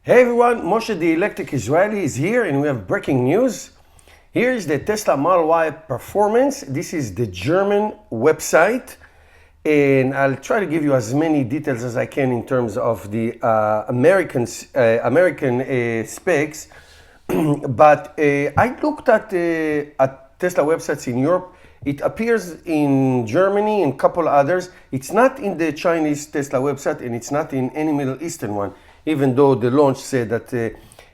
Hey everyone, Moshe the Electric Israeli is here and we have breaking news. Here is the Tesla Model Y performance. This is the German website and I'll try to give you as many details as I can in terms of the American specs. But I looked at Tesla websites in Europe. It appears in Germany and a couple others. It's not in the Chinese Tesla website and it's not in any Middle Eastern one, even though the launch said that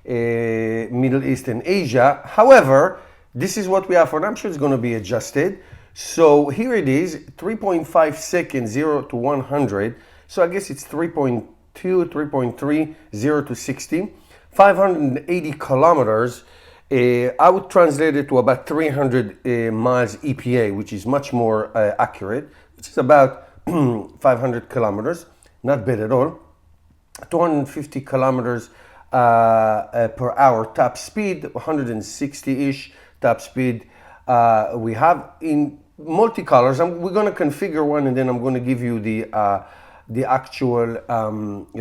Middle East and Asia. However, this is what we have for now. I'm sure it's going to be adjusted. So here it is, 3.5 seconds, 0 to 100. So I guess it's 3.2, 3.3, 0 to 60. 580 kilometers. I would translate it to about 300 miles EPA, which is much more accurate, which is about 500 kilometers. Not bad at all. 250 kilometers per hour top speed, 160-ish top speed. We have in multicolors. We're going to configure one, and then I'm going to give you the actual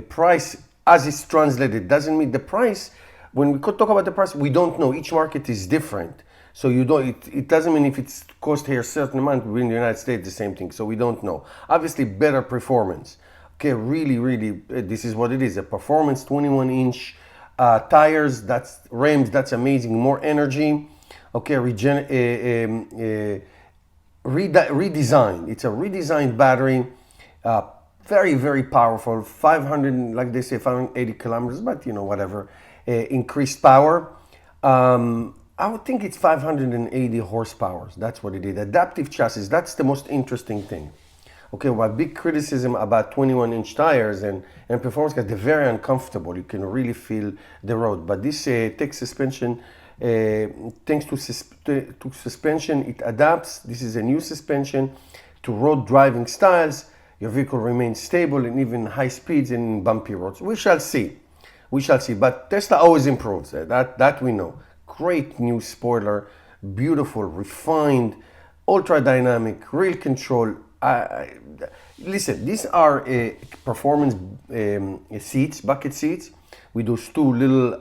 price as it's translated. Doesn't mean the price. When we could talk about the price, we don't know. Each market is different. So you don't. It doesn't mean if it's cost here a certain amount in the United States, the same thing. So we don't know. Obviously, better performance. Okay, really, this is what it is. A performance, 21-inch tires, that's rims, that's amazing. More energy. Okay, redesigned. It's a redesigned battery. Very, very powerful. 500, like they say, 580 kilometers, but whatever. Increased power. I would think it's 580 horsepower. That's what it is. Adaptive chassis, that's the most interesting thing. Okay, well, big criticism about 21-inch tires and performance cars, they're very uncomfortable. You can really feel the road. But this tech suspension, thanks to suspension, it adapts. This is a new suspension to road driving styles. Your vehicle remains stable in even high speeds and in bumpy roads. We shall see. But Tesla always improves. That we know. Great new spoiler, beautiful, refined, ultra dynamic, real control. Listen, these are performance seats, bucket seats, with those two little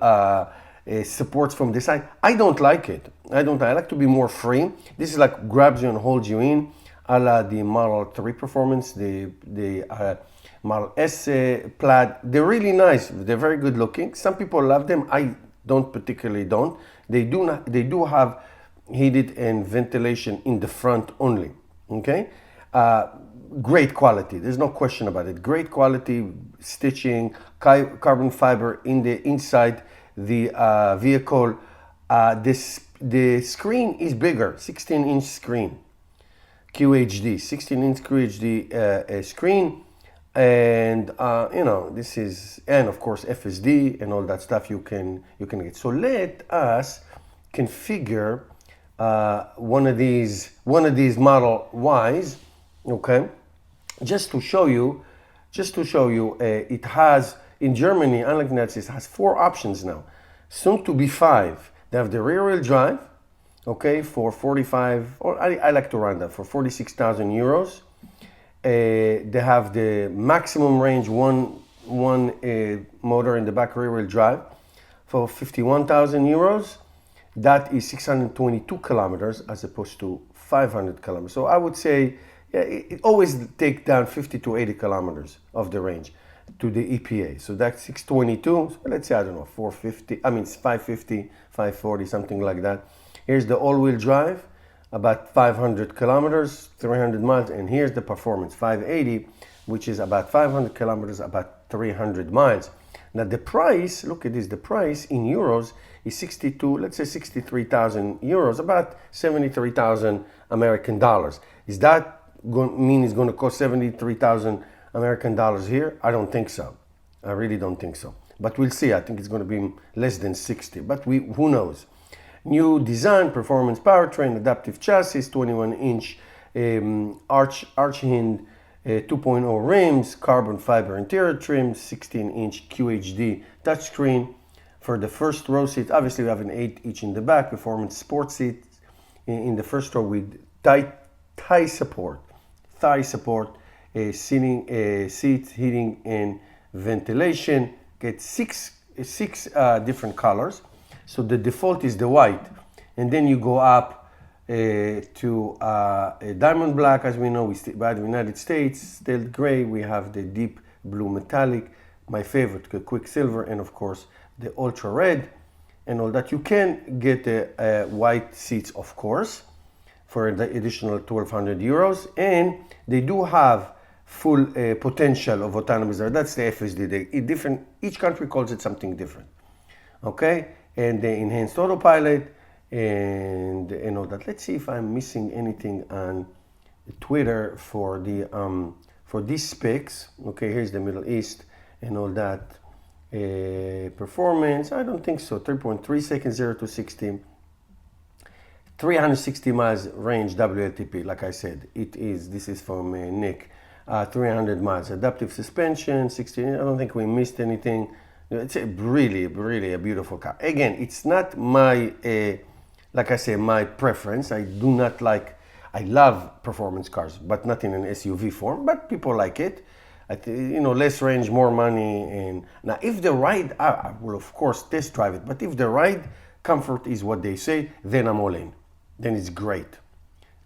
supports from the side. I don't like it. I like to be more free. This is like grabs you and holds you in, a la the Model 3 performance, the Model S Plaid. They're really nice. They're very good looking. Some people love them. I don't particularly don't. They do have heated and ventilation in the front only. Okay. Great quality. There's no question about it. Great quality stitching, carbon fiber in the inside the vehicle. The screen is bigger, 16-inch screen, QHD, 16-inch QHD screen, and this is, and of course FSD and all that stuff you can get. So let us configure one of these Model Ys. Okay, just to show you, it has, in Germany, unlike the United States, it has 4 options now. Soon to be 5. They have the rear-wheel drive, okay, for 45, or I like to round that, for 46,000 euros. They have the maximum range, one motor in the back, rear-wheel drive, for 51,000 euros. That is 622 kilometers as opposed to 500 kilometers. So I would say, it always take down 50 to 80 kilometers of the range to the EPA. So that's 622. So let's say, I don't know, 450. I mean, it's 550, 540, something like that. Here's the all-wheel drive, about 500 kilometers, 300 miles. And here's the performance, 580, which is about 500 kilometers, about 300 miles. Now the price, look at this, the price in euros is 63,000 euros, about 73,000 American dollars. Is that mean it's going to cost 73,000 American dollars here? I don't think so. I really don't think so. But we'll see. I think it's going to be less than 60. But who knows? New design, performance powertrain, adaptive chassis, 21-inch arch hinge, 2.0 rims, carbon fiber interior trim, 16-inch QHD touchscreen. For the first row seat, obviously we have an 8 each in the back, performance sport seat in the first row with thigh support, seat heating and ventilation. Get 6 six different colors. So the default is the white, and then you go up to a diamond black, as we know. By the United States, stealth gray. We have the deep blue metallic, my favorite, the quicksilver, and of course the ultra red, and all that. You can get white seats, of course, for the additional 1,200 euros, and they do have full potential of autonomous drive. That's the FSD. Each country calls it something different. Okay, and the enhanced autopilot and all that. Let's see if I'm missing anything on Twitter for these specs. Okay, here's the Middle East and all that. Performance, I don't think so. 3.3 seconds, 0 to 60. 360 miles range WLTP, like I said. This is from Nick. 300 miles. Adaptive suspension, 16. I don't think we missed anything. It's really a beautiful car. Again, it's not my, like I say, my preference. I love performance cars, but not in an SUV form, but people like it. Less range, more money. And now if the ride, I will of course test drive it, but if the ride comfort is what they say, then I'm all in. Then it's great.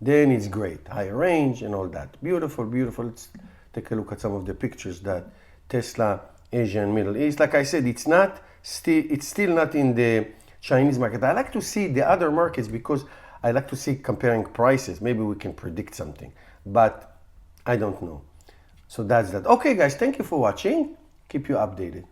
Higher range and all that. Beautiful. Let's take a look at some of the pictures that Tesla, Asia and Middle East. Like I said, it's still not in the Chinese market. I like to see the other markets because I like to see comparing prices. Maybe we can predict something, but I don't know. So that's that. Okay guys, thank you for watching. Keep you updated.